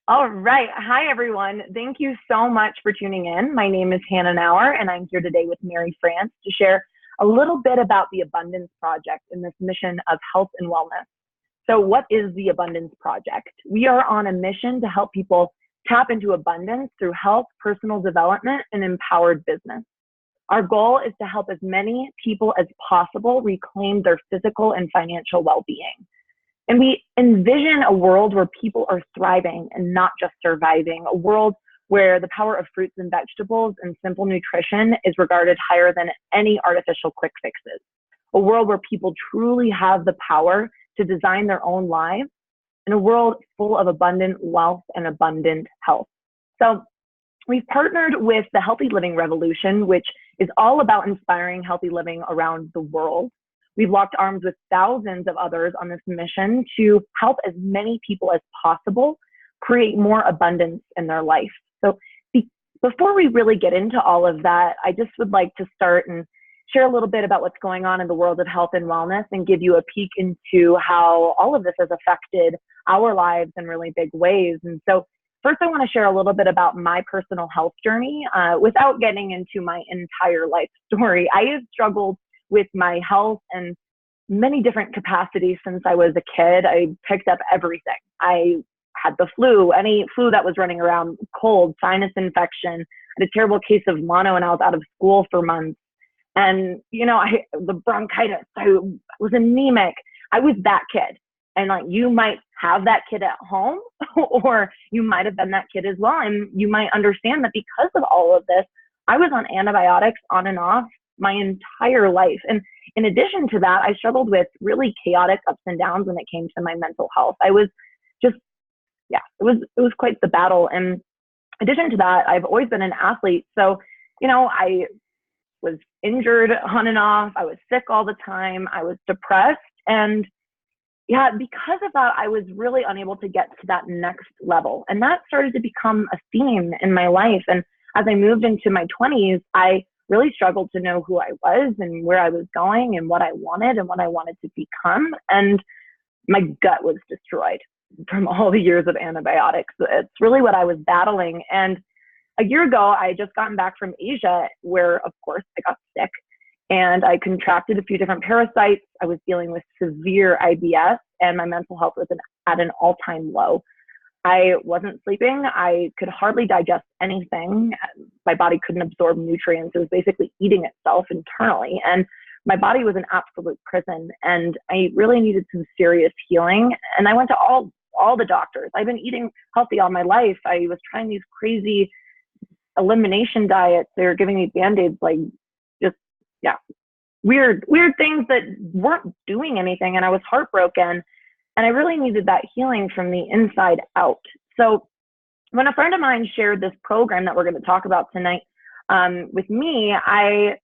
All right. Hi, everyone. Thank you so much for tuning in. My name is Hannah Nauer, and I'm here today with Mary France to share a little bit about the Abundance Project and this mission of health and wellness. So, what is the Abundance Project? We are on a mission to help people tap into abundance through health, personal development, and empowered business. Our goal is to help as many people as possible reclaim their physical and financial well being. And we envision a world where people are thriving and not just surviving, a world where the power of fruits and vegetables and simple nutrition is regarded higher than any artificial quick fixes, a world where people truly have the power to design their own lives, and a world full of abundant wealth and abundant health. So we've partnered with the Healthy Living Revolution, which is all about inspiring healthy living around the world. We've locked arms with thousands of others on this mission to help as many people as possible create more abundance in their life. So before we really get into all of that, I just would like to start and share a little bit about what's going on in the world of health and wellness and give you a peek into how all of this has affected our lives in really big ways. And so first, I want to share a little bit about my personal health journey without getting into my entire life story. I have struggled with my health in many different capacities since I was a kid. I picked up everything. I had the flu, any flu that was running around, cold, sinus infection. I had a terrible case of mono and I was out of school for months. And, the bronchitis, I was anemic. I was that kid. And you might have that kid at home or you might have been that kid as well. And you might understand that because of all of this, I was on antibiotics on and off my entire life. And in addition to that, I struggled with really chaotic ups and downs when it came to my mental health. I was just, it was quite the battle. And in addition to that, I've always been an athlete. So, I was injured on and off. I was sick all the time. I was depressed. And because of that, I was really unable to get to that next level. And that started to become a theme in my life. And as I moved into my 20s, I really struggled to know who I was and where I was going and what I wanted to become. And my gut was destroyed from all the years of antibiotics. It's really what I was battling. And a year ago, I had just gotten back from Asia where, of course, I got sick and I contracted a few different parasites. I was dealing with severe IBS and my mental health was at an all-time low. I wasn't sleeping. I could hardly digest anything. My body couldn't absorb nutrients. It was basically eating itself internally. And my body was an absolute prison. And I really needed some serious healing. And I went to all the doctors. I've been eating healthy all my life. I was trying these crazy elimination diets. They were giving me Band-Aids, weird things that weren't doing anything. And I was heartbroken. And I really needed that healing from the inside out. So when a friend of mine shared this program that we're going to talk about tonight with me, I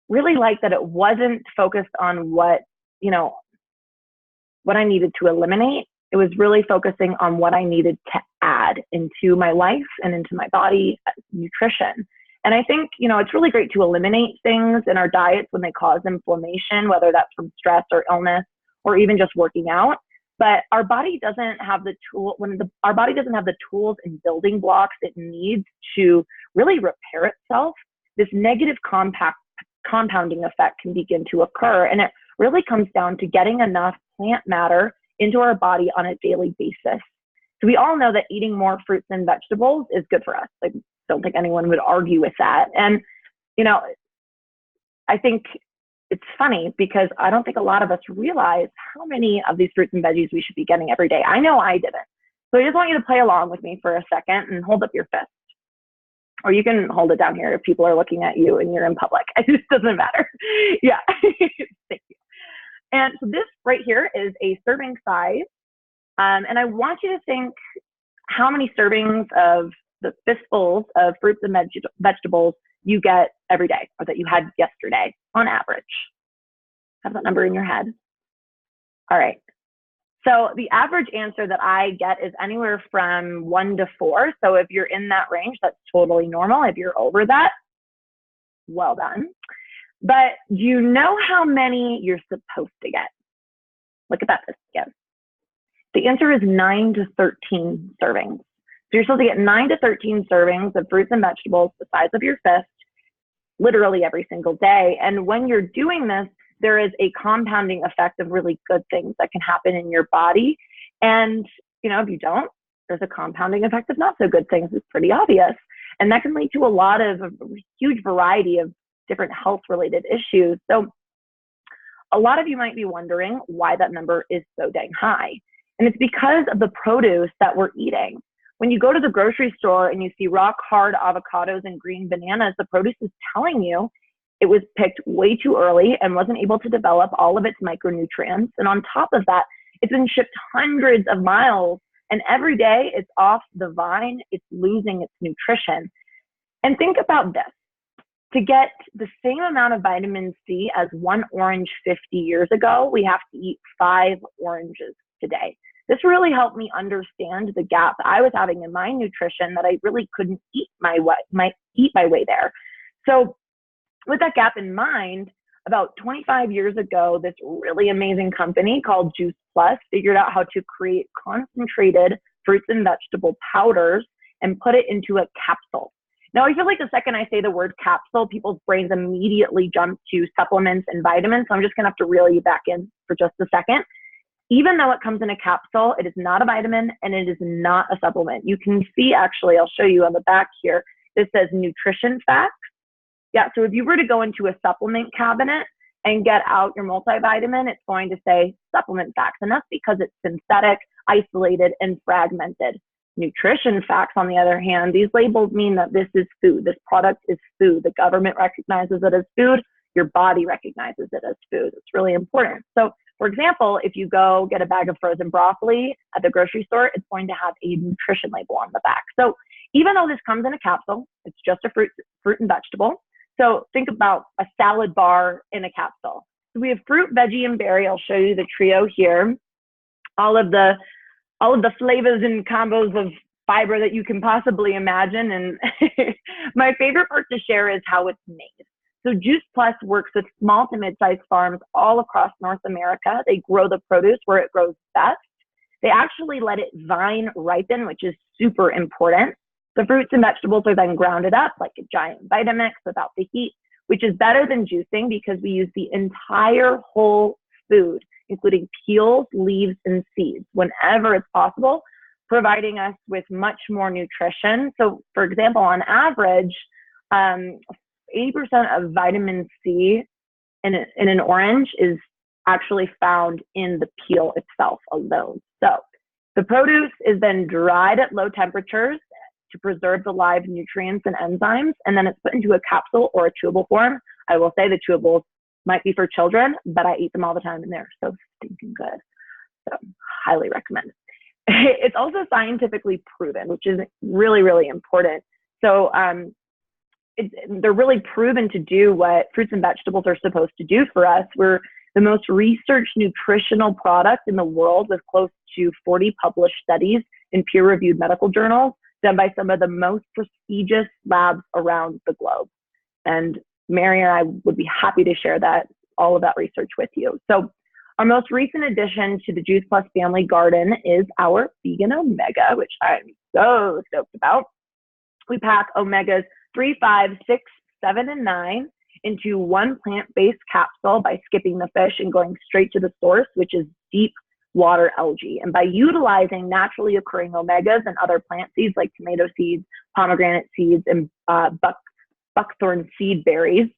really liked that it wasn't focused on what I needed to eliminate. It was really focusing on what I needed to add into my life and into my body, nutrition. And I think, it's really great to eliminate things in our diets when they cause inflammation, whether that's from stress or illness or even just working out. But our body doesn't have the our body doesn't have the tools and building blocks it needs to really repair itself. This negative compounding effect can begin to occur. And it really comes down to getting enough plant matter into our body on a daily basis. So we all know that eating more fruits and vegetables is good for us. I don't think anyone would argue with that. And, I think it's funny because I don't think a lot of us realize how many of these fruits and veggies we should be getting every day. I know I didn't. So I just want you to play along with me for a second and hold up your fist. Or you can hold it down here if people are looking at you and you're in public. It just doesn't matter. Yeah. Thank you. And so this right here is a serving size. And I want you to think how many servings of the fistfuls of fruits and vegetables you get every day or that you had yesterday on average. Have that number in your head. All right. So the average answer that I get is anywhere from 1 to 4. So if you're in that range, that's totally normal. If you're over that, well done. But do you know how many you're supposed to get? Look at that list again. The answer is 9 to 13 servings. So you're supposed to get 9 to 13 servings of fruits and vegetables the size of your fist, literally every single day. And when you're doing this, there is a compounding effect of really good things that can happen in your body. And, if you don't, there's a compounding effect of not so good things. It's pretty obvious. And that can lead to a huge variety of different health related issues. So a lot of you might be wondering why that number is so dang high. And it's because of the produce that we're eating. When you go to the grocery store and you see rock hard avocados and green bananas, the produce is telling you it was picked way too early and wasn't able to develop all of its micronutrients. And on top of that, it's been shipped hundreds of miles, and every day it's off the vine, it's losing its nutrition. And think about this. To get the same amount of vitamin C as one orange 50 years ago, we have to eat 5 oranges today. This really helped me understand the gap I was having in my nutrition, that I really couldn't eat my way there. So with that gap in mind, about 25 years ago, this really amazing company called Juice Plus figured out how to create concentrated fruits and vegetable powders and put it into a capsule. Now, I feel like the second I say the word capsule, people's brains immediately jump to supplements and vitamins. So I'm just going to have to reel you back in for just a second. Even though it comes in a capsule, it is not a vitamin and it is not a supplement. You can see, actually, I'll show you on the back here, this says nutrition facts. Yeah, so if you were to go into a supplement cabinet and get out your multivitamin, it's going to say supplement facts. And that's because it's synthetic, isolated, and fragmented. Nutrition facts, on the other hand, these labels mean that this is food. This product is food. The government recognizes it as food. Your body recognizes it as food. It's really important. So, for example, if you go get a bag of frozen broccoli at the grocery store, it's going to have a nutrition label on the back. So even though this comes in a capsule, it's just a fruit and vegetable. So think about a salad bar in a capsule. So we have fruit, veggie, and berry. I'll show you the trio here. All of the flavors and combos of fiber that you can possibly imagine. And my favorite part to share is how it's made. So Juice Plus works with small to mid-sized farms all across North America. They grow the produce where it grows best. They actually let it vine ripen, which is super important. The fruits and vegetables are then grounded up like a giant Vitamix without the heat, which is better than juicing because we use the entire whole food, including peels, leaves, and seeds, whenever it's possible, providing us with much more nutrition. So, for example, on average, 80% of vitamin C in an orange is actually found in the peel itself alone. So the produce is then dried at low temperatures to preserve the live nutrients and enzymes, and then it's put into a capsule or a chewable form. I will say the chewables might be for children, but I eat them all the time and they're so stinking good. So highly recommend. It's also scientifically proven, which is really, really important. So they're really proven to do what fruits and vegetables are supposed to do for us. We're the most researched nutritional product in the world with close to 40 published studies in peer-reviewed medical journals done by some of the most prestigious labs around the globe. And Mary and I would be happy to share all of that research with you. So our most recent addition to the Juice Plus family garden is our Vegan Omega, which I'm so stoked about. We pack Omegas 3, 5, 6, 7, and 9 into one plant-based capsule by skipping the fish and going straight to the source, which is deep water algae. And by utilizing naturally occurring omegas and other plant seeds like tomato seeds, pomegranate seeds, and buckthorn seed berries,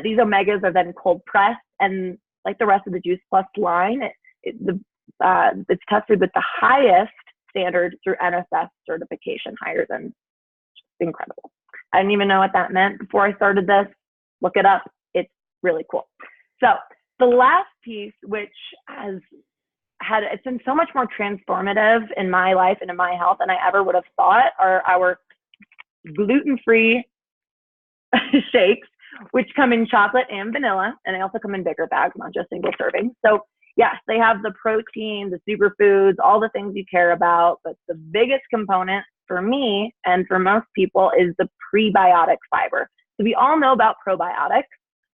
these omegas are then cold pressed, and like the rest of the Juice Plus line, it's tested with the highest standard through NSF certification, higher than incredible. I didn't even know what that meant before I started this. Look it up. It's really cool. So the last piece, which it's been so much more transformative in my life and in my health than I ever would have thought, are our gluten-free shakes, which come in chocolate and vanilla, and they also come in bigger bags, not just single serving. So yes, they have the protein, the superfoods, all the things you care about, but the biggest component for me and for most people is the prebiotic fiber. So we all know about probiotics,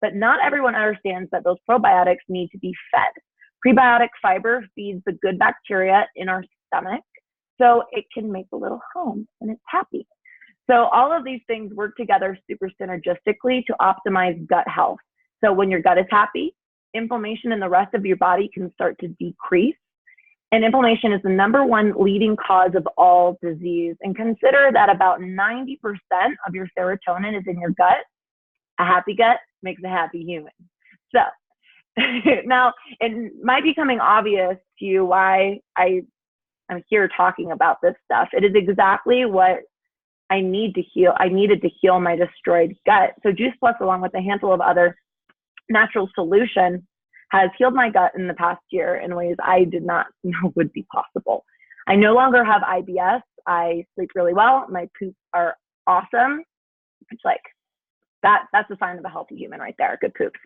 but not everyone understands that those probiotics need to be fed. Prebiotic fiber feeds the good bacteria in our stomach so it can make a little home and it's happy. So all of these things work together super synergistically to optimize gut health. So when your gut is happy, inflammation in the rest of your body can start to decrease. And inflammation is the number one leading cause of all disease. And consider that about 90% of your serotonin is in your gut. A happy gut makes a happy human. So now it might be coming obvious to you why I'm here talking about this stuff. It is exactly what I need to heal. I needed to heal my destroyed gut. So Juice Plus, along with a handful of other natural solutions, has healed my gut in the past year in ways I did not know would be possible. I no longer have IBS. I sleep really well. My poops are awesome. It's like that's a sign of a healthy human right there. Good poops.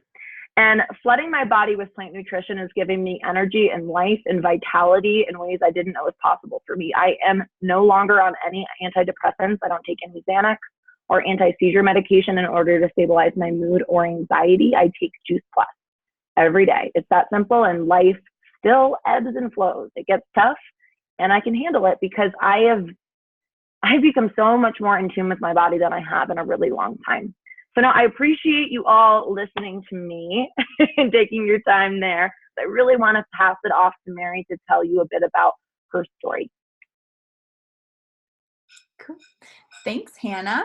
And flooding my body with plant nutrition is giving me energy and life and vitality in ways I didn't know was possible for me. I am no longer on any antidepressants. I don't take any Xanax or anti-seizure medication in order to stabilize my mood or anxiety. I take Juice Plus every day. It's that simple, and life still ebbs and flows. It gets tough, and I can handle it because I've become so much more in tune with my body than I have in a really long time. So now I appreciate you all listening to me and taking your time there. I really want to pass it off to Mary to tell you a bit about her story. Cool. Thanks, Hannah.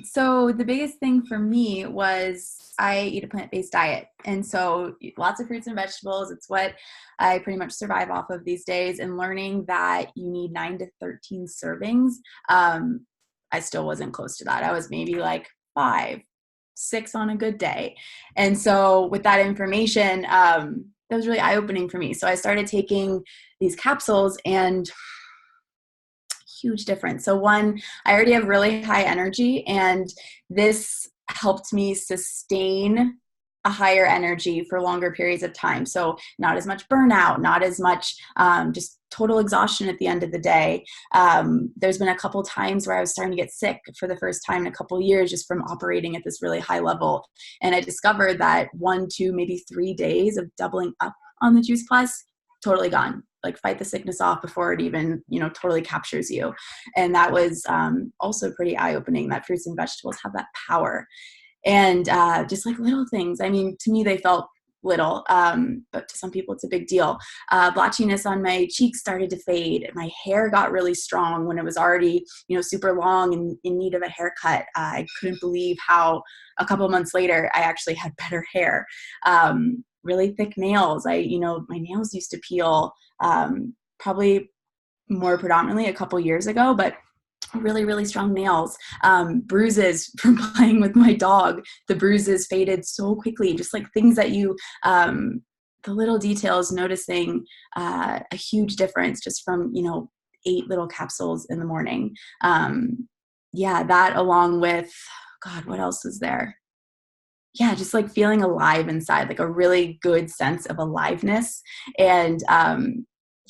So the biggest thing for me was I eat a plant-based diet. And so lots of fruits and vegetables. It's what I pretty much survive off of these days. And learning that you need 9 to 13 servings, I still wasn't close to that. I was maybe like 5, 6 on a good day. And so with that information, that was really eye-opening for me. So I started taking these capsules, and huge difference. So one, I already have really high energy, and this helped me sustain a higher energy for longer periods of time. So not as much burnout, not as much just total exhaustion at the end of the day. There's been a couple times where I was starting to get sick for the first time in a couple years just from operating at this really high level. And I discovered that 1, 2, maybe 3 days of doubling up on the Juice Plus, totally gone. Like fight the sickness off before it even, totally captures you. And that was also pretty eye-opening that fruits and vegetables have that power. And just like little things. I mean, to me, they felt little, but to some people it's a big deal. Blotchiness on my cheeks started to fade. My hair got really strong when it was already, super long and in need of a haircut. I couldn't believe how a couple months later, I actually had better hair. Really thick nails. My nails used to peel probably more predominantly a couple years ago, but really, really strong nails. Bruises from playing with my dog. The bruises faded so quickly, just like things that you, the little details, noticing a huge difference just from, 8 little capsules in the morning. That along with, God, what else was there? Yeah, just like feeling alive inside, like a really good sense of aliveness. And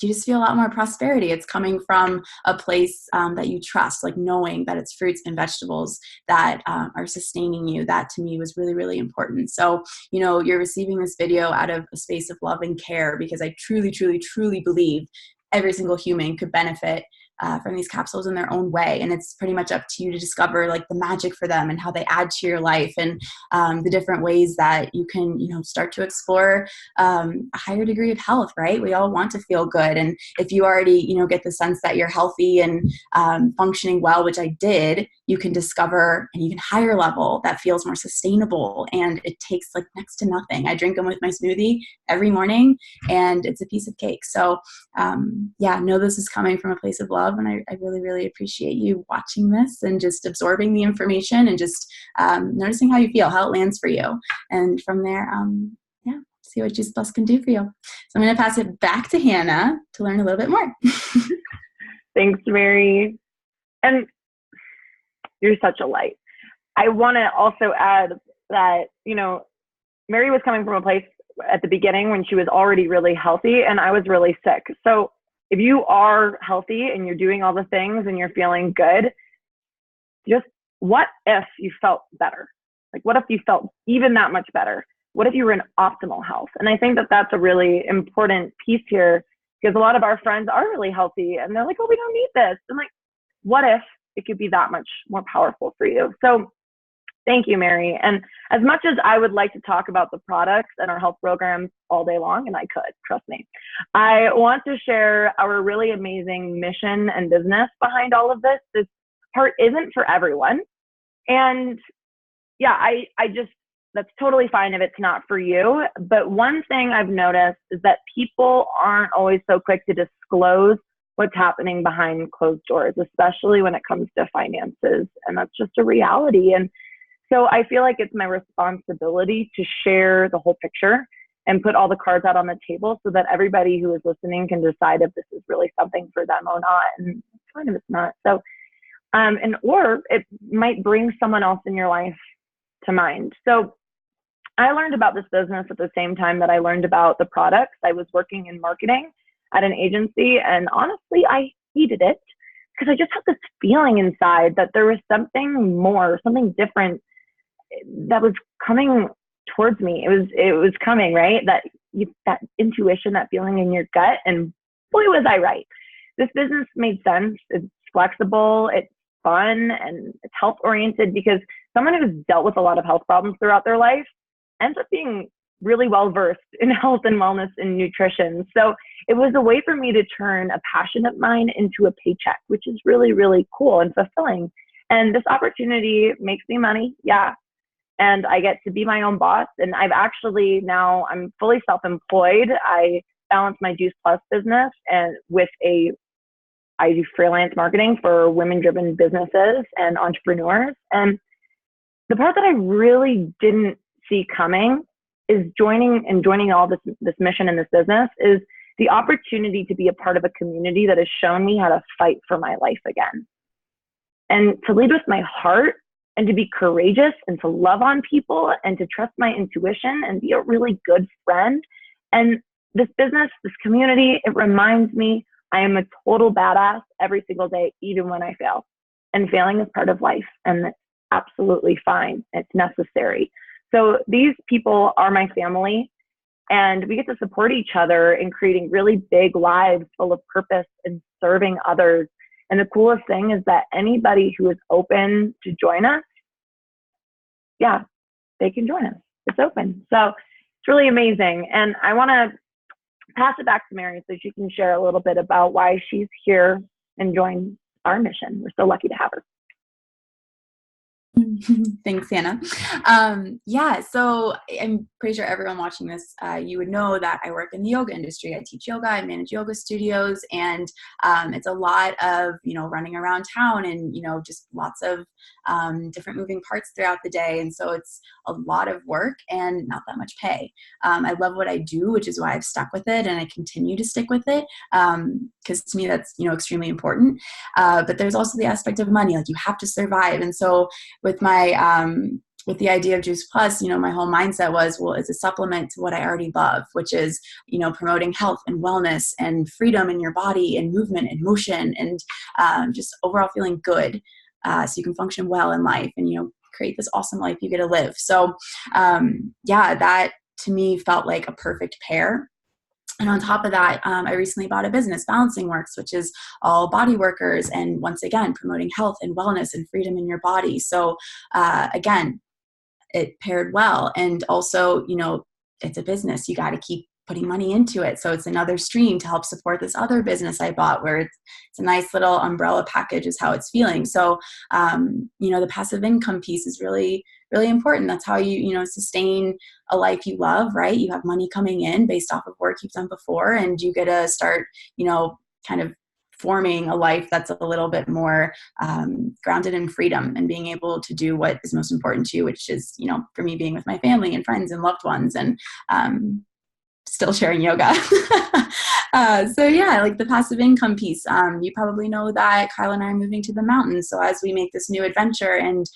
you just feel a lot more prosperity. It's coming from a place that you trust, like knowing that it's fruits and vegetables that are sustaining you. That to me was really, really important. So, you're receiving this video out of a space of love and care, because I truly, truly, truly believe every single human could benefit from these capsules in their own way. And it's pretty much up to you to discover like the magic for them and how they add to your life, and the different ways that you can, start to explore a higher degree of health, right? We all want to feel good. And if you already, get the sense that you're healthy and functioning well, which I did, you can discover an even higher level that feels more sustainable. And it takes like next to nothing. I drink them with my smoothie every morning, and it's a piece of cake. So know this is coming from a place of love. And I really, really appreciate you watching this and just absorbing the information and just noticing how you feel, how it lands for you. And from there, see what Juice Plus can do for you. So I'm going to pass it back to Hannah to learn a little bit more. Thanks, Mary. And you're such a light. I want to also add that, Mary was coming from a place at the beginning when she was already really healthy, and I was really sick. So if you are healthy and you're doing all the things and you're feeling good, just what if you felt better? Like, what if you felt even that much better? What if you were in optimal health? And I think that that's a really important piece here, because a lot of our friends are really healthy and they're like, oh, we don't need this. I'm like, what if it could be that much more powerful for you? So thank you, Mary. And as much as I would like to talk about the products and our health programs all day long, and I could, trust me, I want to share our really amazing mission and business behind all of this. This part isn't for everyone. And yeah, I just, that's totally fine if it's not for you. But one thing I've noticed is that people aren't always so quick to disclose what's happening behind closed doors, especially when it comes to finances. And that's just a reality. And so I feel like it's my responsibility to share the whole picture and put all the cards out on the table so that everybody who is listening can decide if this is really something for them or not. And it's fine if it's not. So, or it might bring someone else in your life to mind. So I learned about this business at the same time that I learned about the products. I was working in marketing at an agency, and honestly, I hated it because I just had this feeling inside that there was something more, something different that was coming towards me. It was coming, right? That intuition, that feeling in your gut, and boy, was I right. This business made sense. It's flexible, it's fun, and it's health oriented because someone who's dealt with a lot of health problems throughout their life ends up being really well versed in health and wellness and nutrition. So it was a way for me to turn a passion of mine into a paycheck, which is really, really cool and fulfilling. And this opportunity makes me money. Yeah. And I get to be my own boss. And I'm fully self-employed. I balance my Juice Plus business and I do freelance marketing for women-driven businesses and entrepreneurs. And the part that I really didn't see coming is joining all this mission in this business is the opportunity to be a part of a community that has shown me how to fight for my life again. And to lead with my heart and to be courageous and to love on people and to trust my intuition and be a really good friend. And this business, this community, it reminds me I am a total badass every single day, even when I fail. And failing is part of life, and it's absolutely fine. It's necessary. So these people are my family, and we get to support each other in creating really big lives full of purpose and serving others. And the coolest thing is that anybody who is open to join us, yeah, they can join us. It's open. So it's really amazing. And I want to pass it back to Mary so she can share a little bit about why she's here and join our mission. We're so lucky to have her. Thanks, Hannah. Yeah, so I'm pretty sure everyone watching this, you would know that I work in the yoga industry. I teach yoga, I manage yoga studios, and it's a lot of, running around town and, just lots of different moving parts throughout the day. And so it's a lot of work and not that much pay. I love what I do, which is why I've stuck with it and I continue to stick with it because to me that's, extremely important. But there's also the aspect of money, like you have to survive. And so with with the idea of Juice Plus, my whole mindset was, well, it's a supplement to what I already love, which is, promoting health and wellness and freedom in your body and movement and motion and just overall feeling good so you can function well in life and, create this awesome life you get to live. So that to me felt like a perfect pair. And on top of that, I recently bought a business, Balancing Works, which is all body workers. And once again, promoting health and wellness and freedom in your body. So again, it paired well. And also, it's a business. You got to keep putting money into it. So it's another stream to help support this other business I bought where it's a nice little umbrella package is how it's feeling. So, the passive income piece is really, really important. That's how you, sustain a life you love, right? You have money coming in based off of work you've done before, and you get to start, kind of forming a life that's a little bit more grounded in freedom and being able to do what is most important to you, which is, for me, being with my family and friends and loved ones and still sharing yoga. Like the passive income piece, you probably know that Kyle and I are moving to the mountains. So as we make this new adventure and,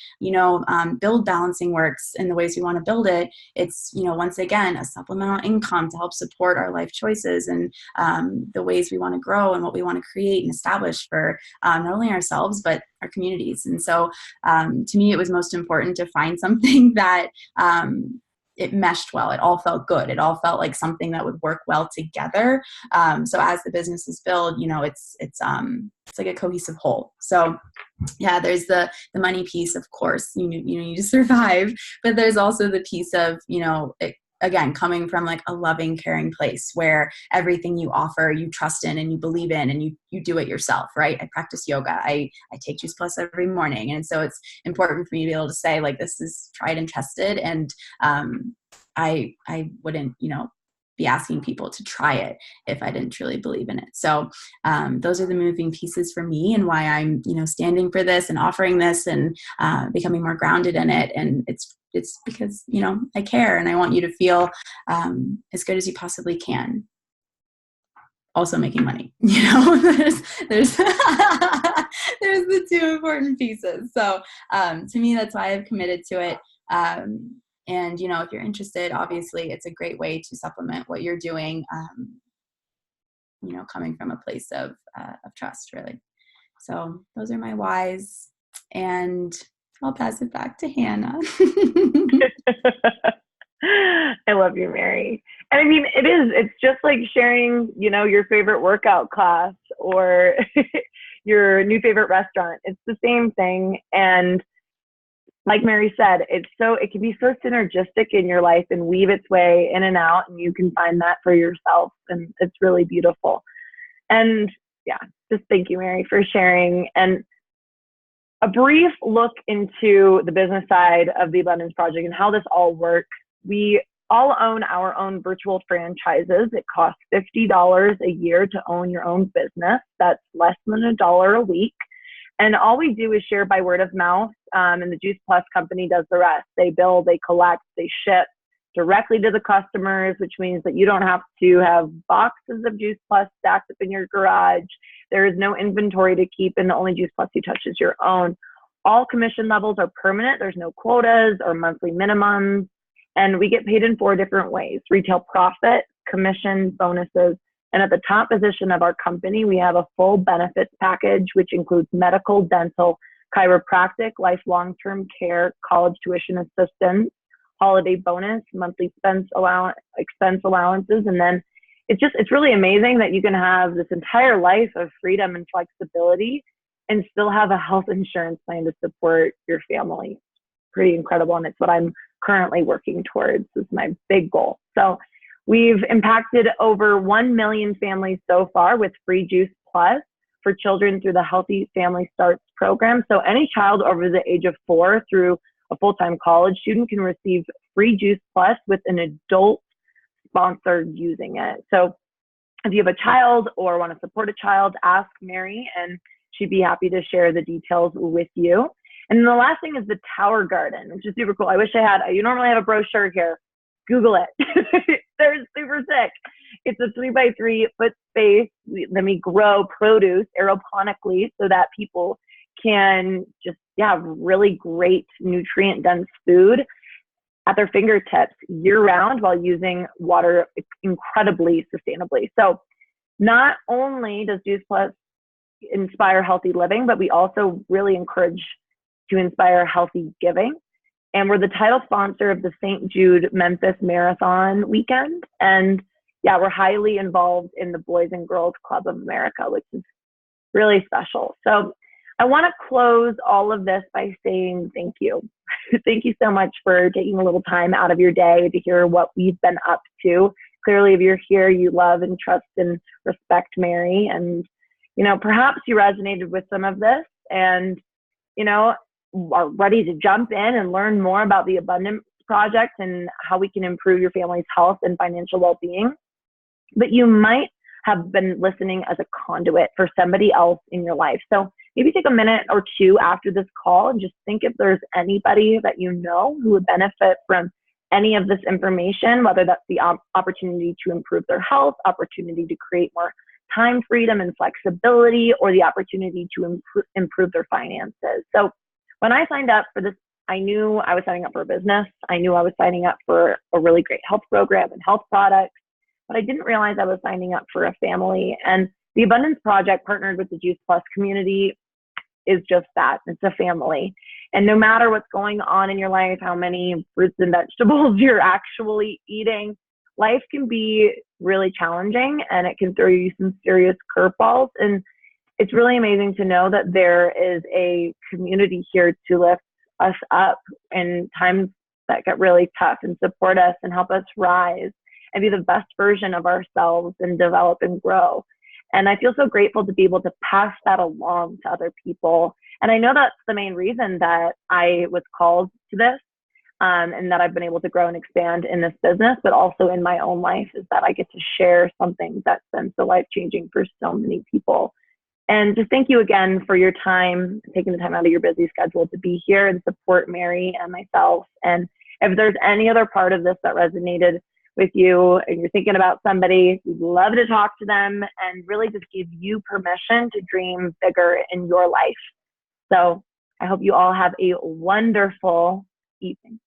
build Balancing Works in the ways we want to build it, it's, once again, a supplemental income to help support our life choices and the ways we want to grow and what we want to create and establish for not only ourselves, but our communities. And so to me, it was most important to find something that it meshed well. It all felt good. It all felt like something that would work well together. So as the business is built, it's like a cohesive whole. So yeah, there's the money piece, of course, you need to survive, but there's also the piece of, again, coming from like a loving, caring place where everything you offer, you trust in and you believe in, and you do it yourself, right? I practice yoga. I take Juice Plus every morning. And so it's important for me to be able to say, like, this is tried and tested. And I wouldn't, be asking people to try it if I didn't truly believe in it. So those are the moving pieces for me, and why I'm, standing for this and offering this and becoming more grounded in it. And it's because, I care, and I want you to feel as good as you possibly can. Also making money, there's there's the two important pieces. So to me, that's why I've committed to it. And, if you're interested, obviously it's a great way to supplement what you're doing, coming from a place of trust, really. So those are my whys, and I'll pass it back to Hannah. I love you, Mary. And I mean, it's just like sharing, your favorite workout class or your new favorite restaurant. It's the same thing. And like Mary said, it can be so synergistic in your life and weave its way in and out, and you can find that for yourself. And it's really beautiful. And yeah, just thank you, Mary, for sharing. And a brief look into the business side of the Abundance Project and how this all works. We all own our own virtual franchises. It costs $50 a year to own your own business. That's less than $1 a week. And all we do is share by word of mouth, and the Juice Plus company does the rest. They bill, they collect, they ship directly to the customers, which means that you don't have to have boxes of Juice Plus stacked up in your garage. There is no inventory to keep, and the only Juice Plus you touch is your own. All commission levels are permanent. There's no quotas or monthly minimums, and we get paid in 4 different ways: retail profit, commission, bonuses. And at the top position of our company, we have a full benefits package, which includes medical, dental, chiropractic, life long-term care, college tuition assistance, holiday bonus, monthly expense allowances. And then it's really amazing that you can have this entire life of freedom and flexibility and still have a health insurance plan to support your family. Pretty incredible. And it's what I'm currently working towards. This is my big goal. So we've impacted over 1 million families so far with free Juice Plus for children through the Healthy Family Starts program. So any child over the age of 4 through a full-time college student can receive free Juice Plus with an adult sponsor using it. So if you have a child or want to support a child, ask Mary, and she'd be happy to share the details with you. And then the last thing is the Tower Garden, which is super cool. I wish you normally have a brochure here. Google it. They're super sick. It's a 3x3 foot space. Then we grow produce aeroponically so that people can just have really great nutrient dense food at their fingertips year round while using water incredibly sustainably. So not only does Juice Plus inspire healthy living, but we also really encourage to inspire healthy giving. And we're the title sponsor of the St. Jude Memphis Marathon weekend. And yeah, we're highly involved in the Boys and Girls Club of America, which is really special. So I want to close all of this by saying thank you. Thank you so much for taking a little time out of your day to hear what we've been up to. Clearly, if you're here, you love and trust and respect Mary. And, perhaps you resonated with some of this and, are ready to jump in and learn more about the Abundance Project and how we can improve your family's health and financial well-being. But you might have been listening as a conduit for somebody else in your life. So maybe take a minute or two after this call and just think if there's anybody that you know who would benefit from any of this information, whether that's the opportunity to improve their health, opportunity to create more time freedom and flexibility, or the opportunity to improve their finances. So when I signed up for this, I knew I was signing up for a business. I knew I was signing up for a really great health program and health products, but I didn't realize I was signing up for a family. And the Abundance Project, partnered with the Juice Plus community, is just that. It's a family. And no matter what's going on in your life, how many fruits and vegetables you're actually eating, life can be really challenging and it can throw you some serious curveballs. And it's really amazing to know that there is a community here to lift us up in times that get really tough and support us and help us rise and be the best version of ourselves and develop and grow. And I feel so grateful to be able to pass that along to other people. And I know that's the main reason that I was called to this, and that I've been able to grow and expand in this business, but also in my own life, is that I get to share something that's been so life-changing for so many people. And just thank you again for your time, taking the time out of your busy schedule to be here and support Mary and myself. And if there's any other part of this that resonated with you and you're thinking about somebody, we'd love to talk to them and really just give you permission to dream bigger in your life. So I hope you all have a wonderful evening.